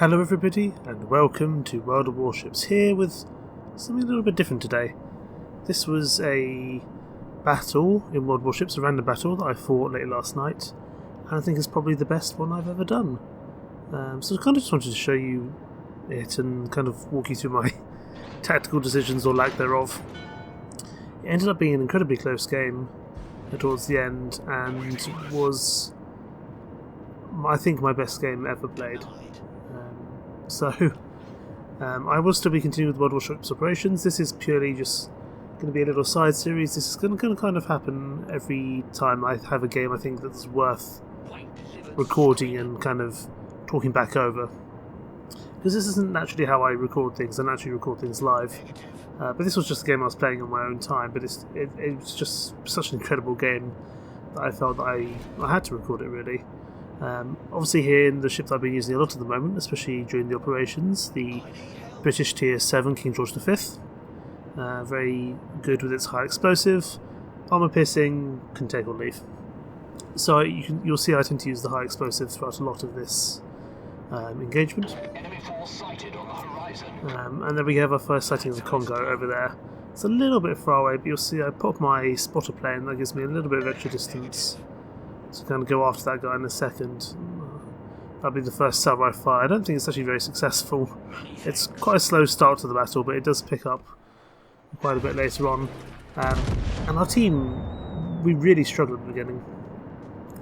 Hello everybody and welcome to World of Warships, here with something a little bit different today. This was a battle in World of Warships, a random battle that I fought late last night, and I think it's probably the best one I've ever done. So I kind of just wanted to show you it and kind of walk you through my tactical decisions or lack thereof. It ended up being an incredibly close game towards the end and was, I think, my best game ever played. I will still be continuing with World of Warships operations. This is purely just going to be a little side series. This is going to kind of happen every time I have a game I think that's worth recording and kind of talking back over. Because this isn't naturally how I record things. I naturally record things live. But this was just a game I was playing on my own time. But it was just such an incredible game that I felt that I had to record it, really. Obviously here in the ship that I've been using a lot at the moment, especially during the operations, the British Tier 7 King George V. Very good with its high explosive, armour piercing, can take or leave. So you'll see I tend to use the high explosive throughout a lot of this engagement. And then we have our first sighting of the Congo over there. It's a little bit far away, but you'll see I pop my spotter plane, that gives me a little bit of extra distance. So kind of go after that guy in a second. That'll be the first salvo I fire. I don't think it's actually very successful. It's quite a slow start to the battle, but it does pick up quite a bit later on. And our team, we really struggle at the beginning.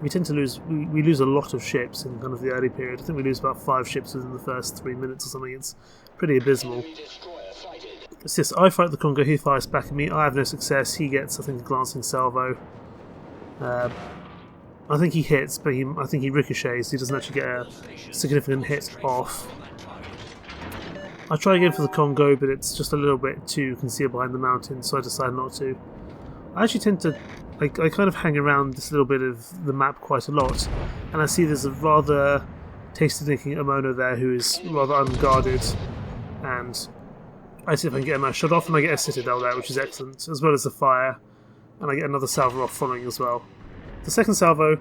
We tend to lose. We lose a lot of ships in kind of the early period. I think we lose about 5 ships within the first 3 minutes or something. It's pretty abysmal. It's this: I fight the Congo, he fires back at me. I have no success. He gets, I think, a glancing salvo. I think he hits, but I think he ricochets. He doesn't actually get a significant hit off. I try again for the Congo, but it's just a little bit too concealed behind the mountain, so I decide not to. I actually tend to, I kind of hang around this little bit of the map quite a lot, and I see there's a rather tasty-looking Omono there who is rather unguarded, and I see if I can get him a shot off, and I get a Citadel there, which is excellent, as well as the fire, and I get another salvo off following as well. The second salvo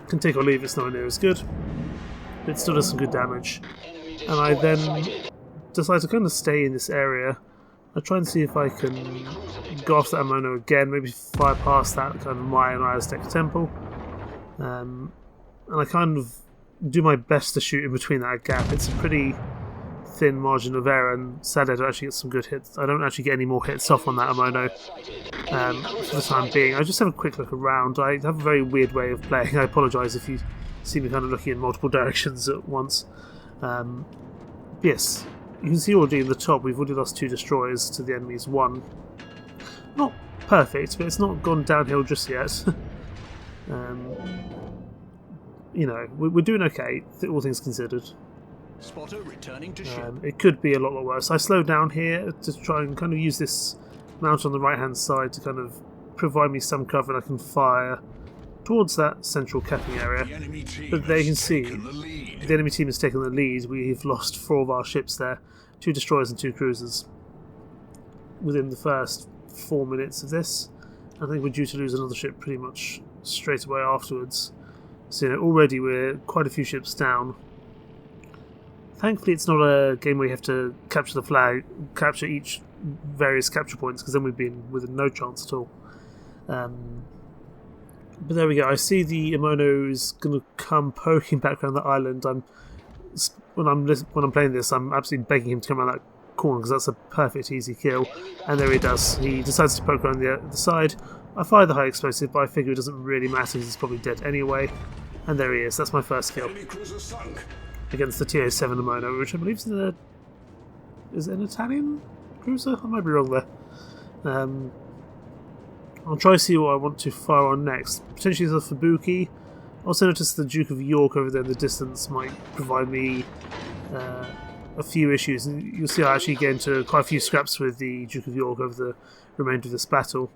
can take or leave, it's nowhere near as good, but it still does some good damage. And I then decide to kind of stay in this area. I try and see if I can go after that Omono again, maybe fire past that kind of Mayan or Aztec temple. And I kind of do my best to shoot in between that gap. It's a pretty thin margin of error, and sadly I don't actually get some good hits. I don't actually get any more hits off on that Omono for the time being. I just have a quick look around. I have a very weird way of playing. I apologise if you see me kind of looking in multiple directions at once. Yes, you can see already in the top we've already lost 2 destroyers to the enemy's 1. Not perfect, but it's not gone downhill just yet. You know, we're doing okay, all things considered. Spotter returning to ship. It could be a lot worse. I slowed down here to try and kind of use this mount on the right hand side to kind of provide me some cover, and I can fire towards that central capping area. But there you can see the enemy team has taken the lead. We've lost 4 of our ships there, 2 destroyers and 2 cruisers within the first 4 minutes of this. I think we're due to lose another ship pretty much straight away afterwards. So you know, already we're quite a few ships down. Thankfully it's not a game where you have to capture the flag, capture each various capture points, because then we'd be with no chance at all. But there we go. I see the Omono is going to come poking back around the island. When I'm playing this, I'm absolutely begging him to come around that corner, because that's a perfect easy kill. And there he does. He decides to poke around the side. I fire the high explosive, but I figure it doesn't really matter because he's probably dead anyway. And there he is. That's my first kill against the Tier 7 Omono, which I believe is an Italian cruiser? I might be wrong there. I'll try to see what I want to fire on next. Potentially the Fubuki. Also notice the Duke of York over there in the distance might provide me a few issues. And you'll see I actually get into quite a few scraps with the Duke of York over the remainder of this battle.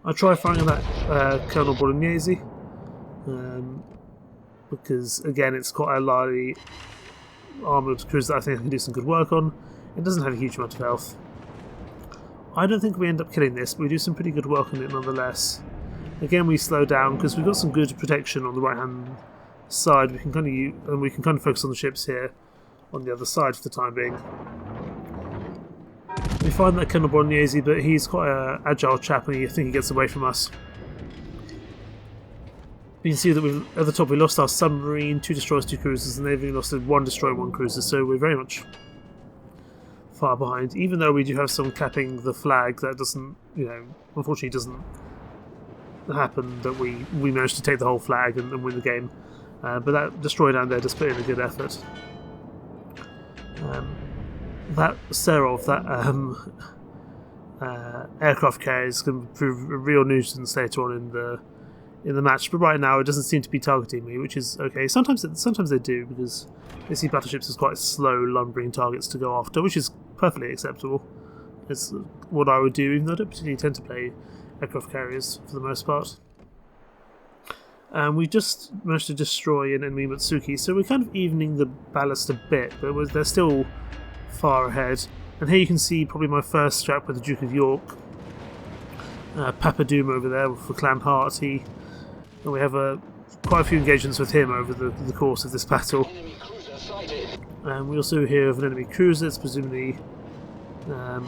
I'll try firing on that Colonel Bolognese. Because again it's quite a largely armoured cruiser that I think I can do some good work on. It doesn't have a huge amount of health. I don't think we end up killing this, but we do some pretty good work on it nonetheless. Again, we slow down because we've got some good protection on the right hand side. We can kind of focus on the ships here. on the other side for the time being. We find that Colonel Bolognese, but he's quite an agile chap, and I think he gets away from us. You can see that at the top we lost our submarine, 2 destroyers, 2 cruisers, and they've only lost 1 destroyer, 1 cruiser, so we're very much far behind. Even though we do have some capping the flag, that doesn't, unfortunately doesn't happen that we managed to take the whole flag and win the game. But that destroyer down there does put in a good effort. That Serov, that aircraft carrier, is going to prove a real nuisance later on in the match. But right now, it doesn't seem to be targeting me, which is okay. Sometimes they do, because they see battleships as quite slow, lumbering targets to go after, which is perfectly acceptable. It's what I would do, even though I don't particularly tend to play aircraft carriers for the most part. We just managed to destroy an enemy Matsuki, so we're kind of evening the ballast a bit, but they're still far ahead. And here you can see probably my first scrap with the Duke of York. Papadoom over there for Clan Heart. And we have quite a few engagements with him over the course of this battle. And we also hear of an enemy cruiser. It's presumably... I'm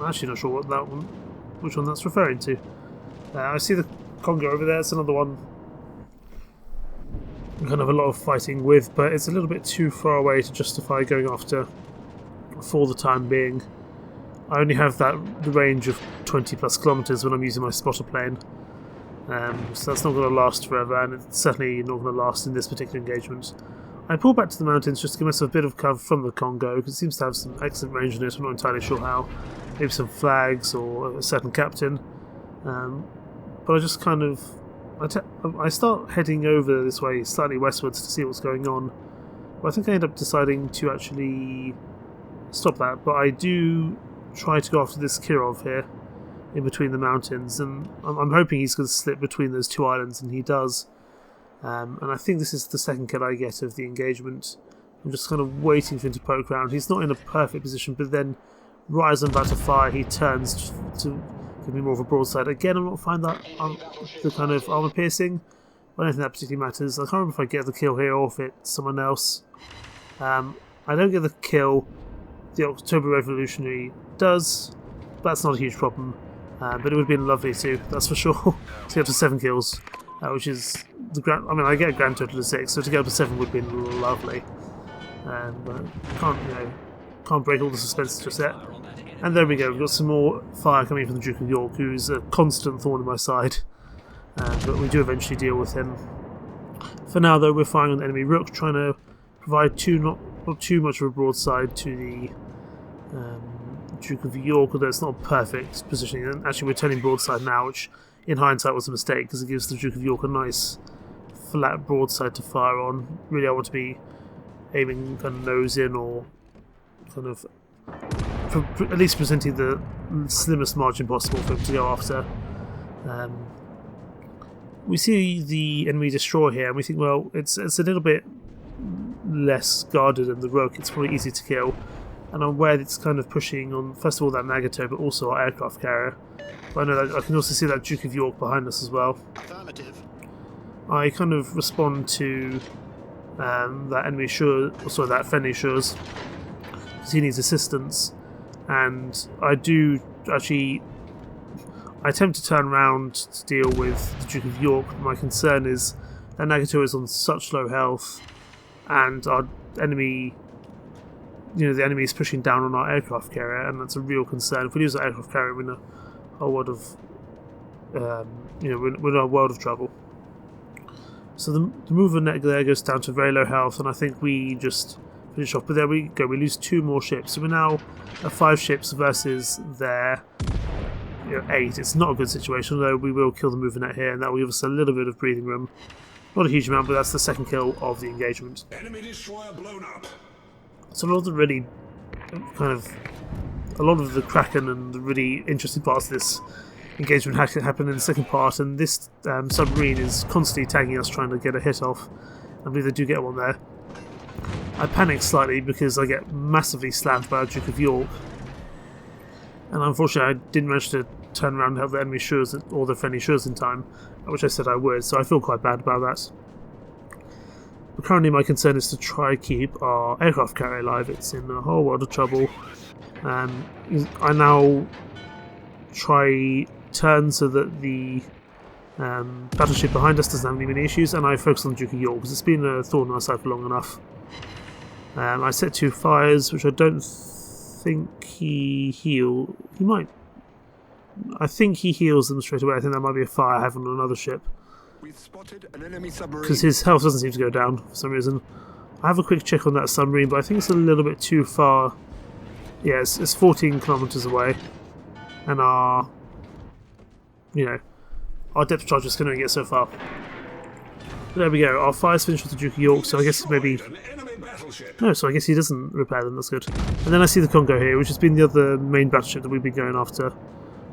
actually not sure which one that's referring to. I see the Congo over there. It's another one we kind of have a lot of fighting with, but it's a little bit too far away to justify going after for the time being. I only have the range of 20 plus kilometers when I'm using my spotter plane, so that's not going to last forever, and it's certainly not going to last in this particular engagement. I pull back to the mountains just to give myself a bit of cover from the Congo, because it seems to have some excellent range in it. I'm not entirely sure how. Maybe some flags or a certain captain, but I just kind of I start heading over this way slightly westwards to see what's going on. But I think I end up deciding to actually stop that, but I do try to go after this Kirov here in between the mountains, and I'm hoping he's going to slip between those 2 islands, and he does. And I think this is the second kill I get of the engagement. I'm just kind of waiting for him to poke around. He's not in a perfect position, but then right as I'm about to fire, he turns to give me more of a broadside. Again, I'm not finding that the kind of armor piercing. I don't think that particularly matters. I can't remember if I get the kill here or if it's someone else. I don't get the kill. The October Revolutionary does. That's not a huge problem. But it would have been lovely too, that's for sure, to get to 7 kills, which is the grand. I mean, I get a grand total of 6, so to get up to 7 would have been lovely. But can't break all the suspense just yet. And there we go. We've got some more fire coming from the Duke of York, who's a constant thorn in my side. But we do eventually deal with him. For now, though, we're firing on the enemy Rook, trying to provide not too much of a broadside to the Duke of York, although it's not a perfect positioning. And actually, we're turning broadside now, which in hindsight was a mistake, because it gives the Duke of York a nice flat broadside to fire on. Really, I want to be aiming kind of nose in, or kind of at least presenting the slimmest margin possible for him to go after. We see the enemy destroyer here, and we think, well, it's a little bit less guarded than the Rook. It's probably easy to kill. And I'm aware that it's kind of pushing on, first of all, that Nagato, but also our aircraft carrier. But I know that I can also see that Duke of York behind us as well. I kind of respond to that enemy that friendly Shurs, because he needs assistance. And I do actually, I attempt to turn around to deal with the Duke of York. My concern is that Nagato is on such low health, and our enemy, the enemy is pushing down on our aircraft carrier, and that's a real concern. If we lose our aircraft carrier, we're in a world of, we're in a world of trouble. So the mover net there goes down to very low health, and I think we just finish off. But there we go. We lose 2 more ships, so we're now at 5 ships versus their 8. It's not a good situation, although we will kill the mover net here, and that will give us a little bit of breathing room. Not a huge amount, but that's the second kill of the engagement. Enemy destroyer blown up. So a lot of the really a lot of the Kraken and the really interesting parts of this engagement happen in the second part, and this submarine is constantly tagging us, trying to get a hit off. I believe they do get one there. I panic slightly because I get massively slammed by a Duke of York, and unfortunately I didn't manage to turn around and help the enemy Shurs or the friendly Shurs in time, which I said I would, so I feel quite bad about that. But currently my concern is to try keep our aircraft carrier alive. It's in a whole world of trouble. I now try turn so that the battleship behind us doesn't have any mini issues, and I focus on the Duke of York because it's been a thorn in our side for long enough. I set 2 fires, which I don't think he might. I think he heals them straight away. I think that might be a fire I have on another ship. We've spotted an enemy submarine. Because his health doesn't seem to go down for some reason. I have a quick check on that submarine, but I think it's a little bit too far. Yeah, it's 14 kilometers away, and our depth charge is going to get so far. But there we go. Our fire's finished with the Duke of York, so I guess maybe. No, so I guess he doesn't repair them. That's good. And then I see the Congo here, which has been the other main battleship that we've been going after.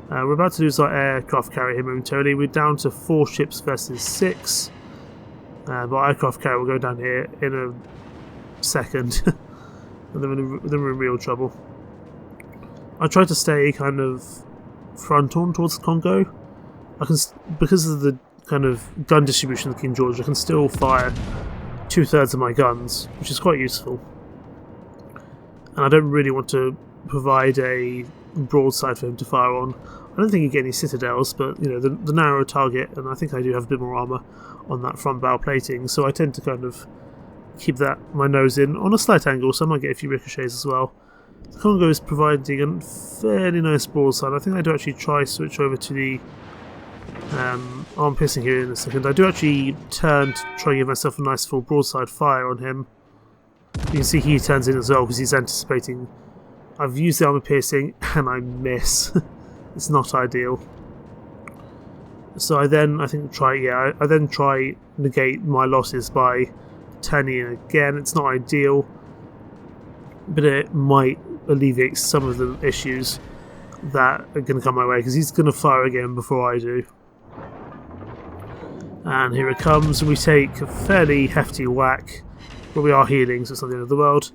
We're about to lose our aircraft carrier here momentarily. We're down to 4 ships versus 6. But our aircraft carrier will go down here in a second. And then we're in real trouble. I try to stay kind of front on towards the Congo. Because of the kind of gun distribution of the King George, I can still fire 2/3 of my guns, which is quite useful. And I don't really want to provide a broadside for him to fire on. I don't think you get any citadels, but the narrow target, and I think I do have a bit more armour on that front bow plating, so I tend to kind of keep my nose in on a slight angle, so I might get a few ricochets as well. The Congo is providing a fairly nice broadside. I think I do actually try switch over to the arm piercing here in a second. I do actually turn to try and give myself a nice full broadside fire on him. You can see he turns in as well because he's anticipating. I've used the armor piercing and I miss. It's not ideal. So I then try negate my losses by turning in again. It's not ideal, but it might alleviate some of the issues that are going to come my way because he's going to fire again before I do. And here it comes, and we take a fairly hefty whack, but we are healing, so it's not the end of the world.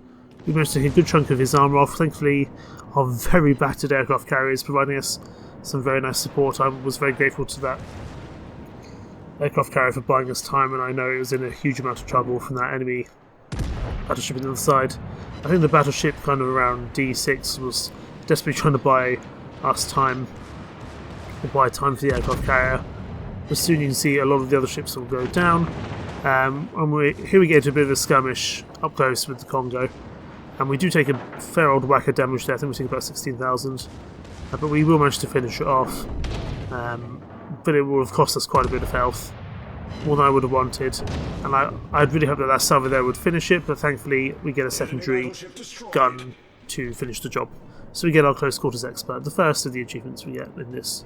We managed to take a good chunk of his armour off. Thankfully, our very battered aircraft carrier is providing us some very nice support. I was very grateful to that aircraft carrier for buying us time, and I know it was in a huge amount of trouble from that enemy battleship on the other side. I think the battleship kind of around D6 was desperately trying to buy us time, or buy time for the aircraft carrier. But soon you can see a lot of the other ships will go down. And here we get into a bit of a skirmish up close with the Congo. And we do take a fair old whack of damage there. I think we take about 16,000. But we will manage to finish it off. But it will have cost us quite a bit of health. More than I would have wanted. And I'd really hoped that Salvo there would finish it. But thankfully we get a secondary gun to finish the job. So we get our close quarters expert. The first of the achievements we get in this.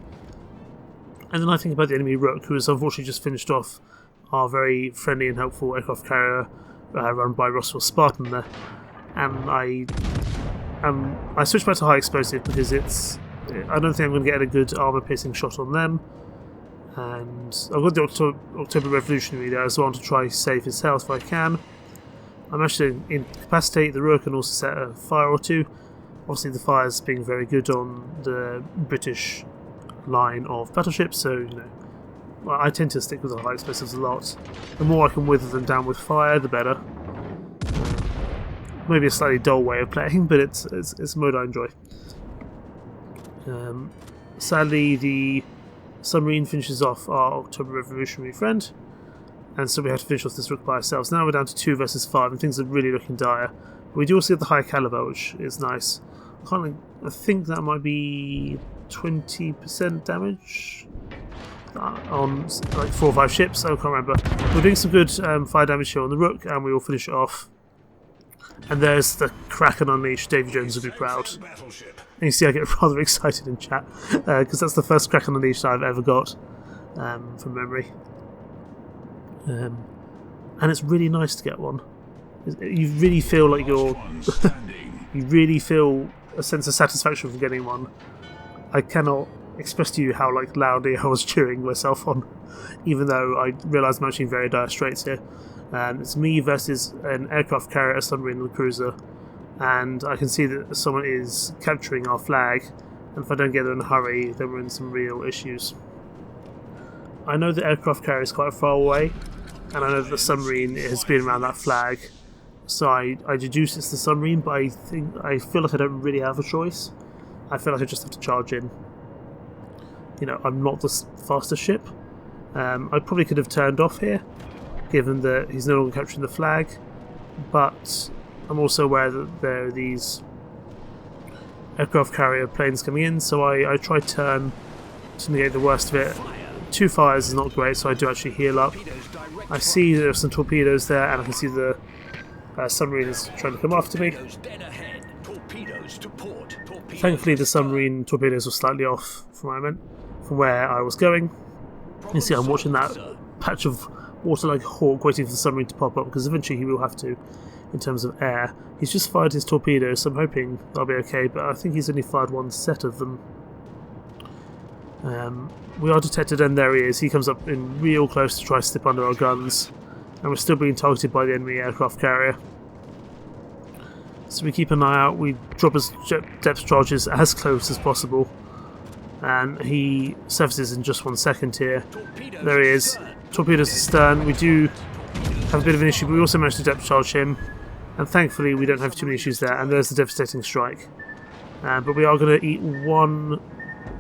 And then I think about the enemy Rook, who has unfortunately just finished off our very friendly and helpful aircraft carrier run by Rossville Spartan there. And I switched back to high explosive because I don't think I'm going to get a good armour piercing shot on them. And I've got the October Revolutionary there as well to try save his health if I can. I'm actually incapacitate the Rook and also set a fire or two. Obviously the fire's being very good on the British line of battleships, so I tend to stick with the high explosives a lot. The more I can wither them down with fire, the better. Maybe a slightly dull way of playing, but it's a mode I enjoy. Sadly, the submarine finishes off our October Revolutionary friend, and so we have to finish off this Rook by ourselves. Now we're down to 2 versus 5, and things are really looking dire. But we do also get the high caliber, which is nice. I think that might be 20% damage on like 4 or 5 ships. I can't remember. We're doing some good fire damage here on the Rook, and we will finish it off. And there's the Kraken Unleashed. Davy Jones will be proud. And you see I get rather excited in chat because that's the first Kraken Unleashed I've ever got from memory. And it's really nice to get one. You really feel like you really feel a sense of satisfaction from getting one. I cannot express to you how loudly I was cheering myself on, even though I realise I'm actually in very dire straits here. It's me versus an aircraft carrier, a submarine, and a cruiser, and I can see that someone is capturing our flag, and if I don't get there in a hurry, then we're in some real issues. I know the aircraft carrier is quite far away, and I know that the submarine has been around that flag, so I deduce it's the submarine, but I feel like I don't really have a choice. I feel like I just have to charge in. You know, I'm not the fastest ship. I probably could have turned off here, given that he's no longer capturing the flag, but I'm also aware that there are these aircraft carrier planes coming in, so I try turn to negate the worst of it. 2 fires is not great, so I do actually heal up. I see there are some torpedoes there, and I can see the submarine is trying to come after me. Thankfully the submarine torpedoes were slightly off from where I was going. You see I'm watching that patch of water like a hawk, waiting for the submarine to pop up, because eventually he will have to in terms of air. He's just fired his torpedoes, so I'm hoping that'll be okay, but I think he's only fired one set of them. We are detected, and there he is. He comes up in real close to try to slip under our guns, and we're still being targeted by the enemy aircraft carrier. So we keep an eye out, we drop his depth charges as close as possible, and he surfaces in just 1 second here. There he is. Torpedoes astern. We do have a bit of an issue, but we also managed to depth charge him, and thankfully we don't have too many issues there, and there's the devastating strike. But we are going to eat 1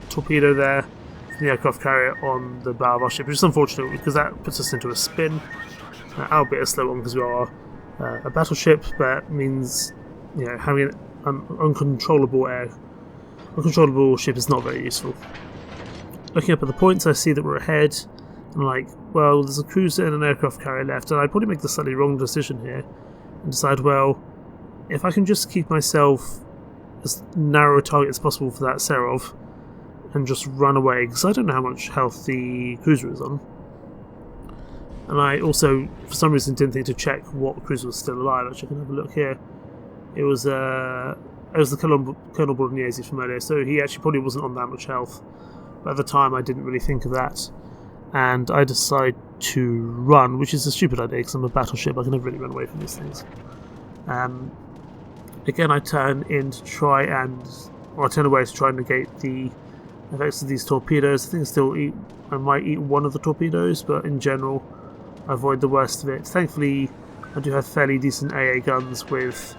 torpedo there from the aircraft carrier on the bow of our ship, which is unfortunate because that puts us into a spin, albeit a slow one because we are a battleship, but it means, you know, having an uncontrollable ship is not very useful. Looking up at the points, I see that we're ahead, and I'm like, well, there's a cruiser and an aircraft carrier left, and I'd probably make the slightly wrong decision here and decide, well, if I can just keep myself as narrow a target as possible for that Serov and just run away, because I don't know how much health the cruiser is on. And I also, for some reason, didn't think to check what cruiser was still alive. Actually, I can have a look here. It was the Colonel Bolognese from earlier, so he actually probably wasn't on that much health. But at the time, I didn't really think of that, and I decide to run, which is a stupid idea because I'm a battleship. I can never really run away from these things. Again, I turn in to try and, or I turn away to try and negate the effects of these torpedoes. I think I might eat 1 of the torpedoes, but in general, I avoid the worst of it. Thankfully, I do have fairly decent AA guns with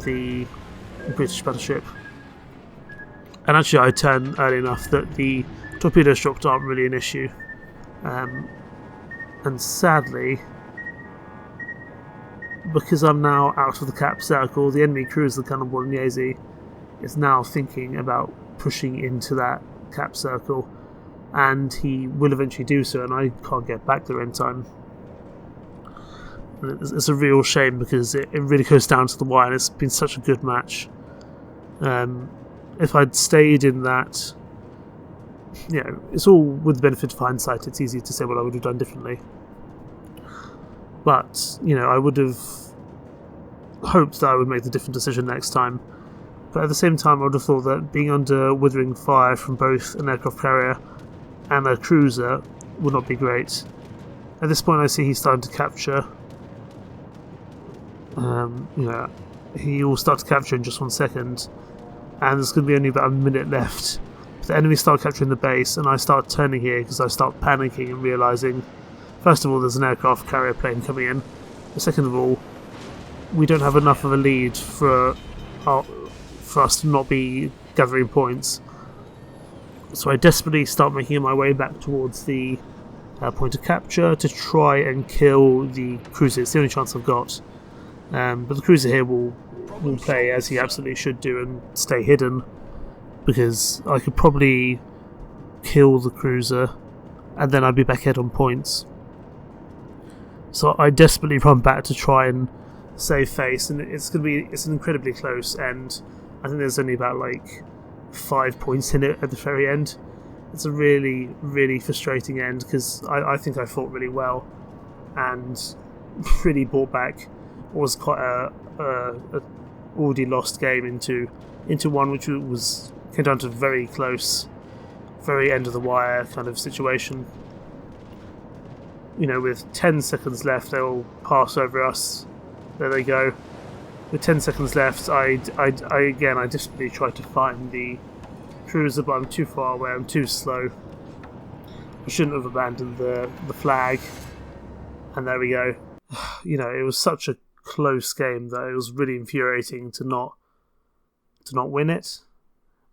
the British battleship. And actually, I turn early enough that the torpedoes dropped aren't really an issue. And sadly, because I'm now out of the cap circle, the enemy cruiser, the Colonel Bolognese, is now thinking about pushing into that cap circle, and he will eventually do so, and I can't get back there in time. And it's a real shame because it really goes down to the wire, and it's been such a good match. If I'd stayed in that, you know, it's all with the benefit of hindsight. It's easy to say what I would have done differently. But, you know, I would have hoped that I would make the different decision next time. But at the same time, I would have thought that being under withering fire from both an aircraft carrier and a cruiser would not be great. At this point, I see he's starting to capture. You know, he will start to capture in just 1 second, and there's going to be only about a minute left. The enemy start capturing the base, and I start turning here because I start panicking and realising, first of all, there's an aircraft carrier plane coming in. But second of all, we don't have enough of a lead for us to not be gathering points. So I desperately start making my way back towards the point of capture to try and kill the cruiser. It's the only chance I've got. But the cruiser here will play as he absolutely should do and stay hidden, because I could probably kill the cruiser and then I'd be back ahead on points. So I desperately run back to try and save face, and it's an incredibly close end. I think there's only about like 5 points in it at the very end. It's a really, really frustrating end because I think I fought really well and really brought back what was quite a already lost game into one which came down to very close, very end of the wire kind of situation. You know, with 10 seconds left, they'll pass over us. There they go. With 10 seconds left, I desperately tried to find the cruiser, but I'm too far away. I'm too slow. I shouldn't have abandoned the flag. And there we go. You know, it was such a close game that it was really infuriating to not win it.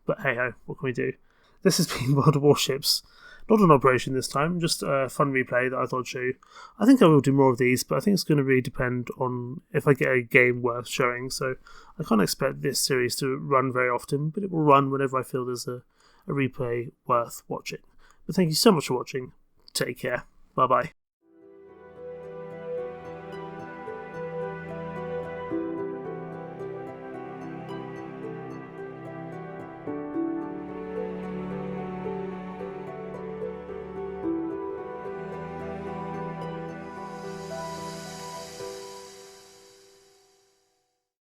But hey ho, what can we do? This has been World of Warships. Not an operation this time, just a fun replay that I thought I'd show you. I think I will do more of these, but I think it's going to really depend on if I get a game worth showing. So I can't expect this series to run very often, but it will run whenever I feel there's a replay worth watching. But thank you so much for watching. Take care. Bye bye.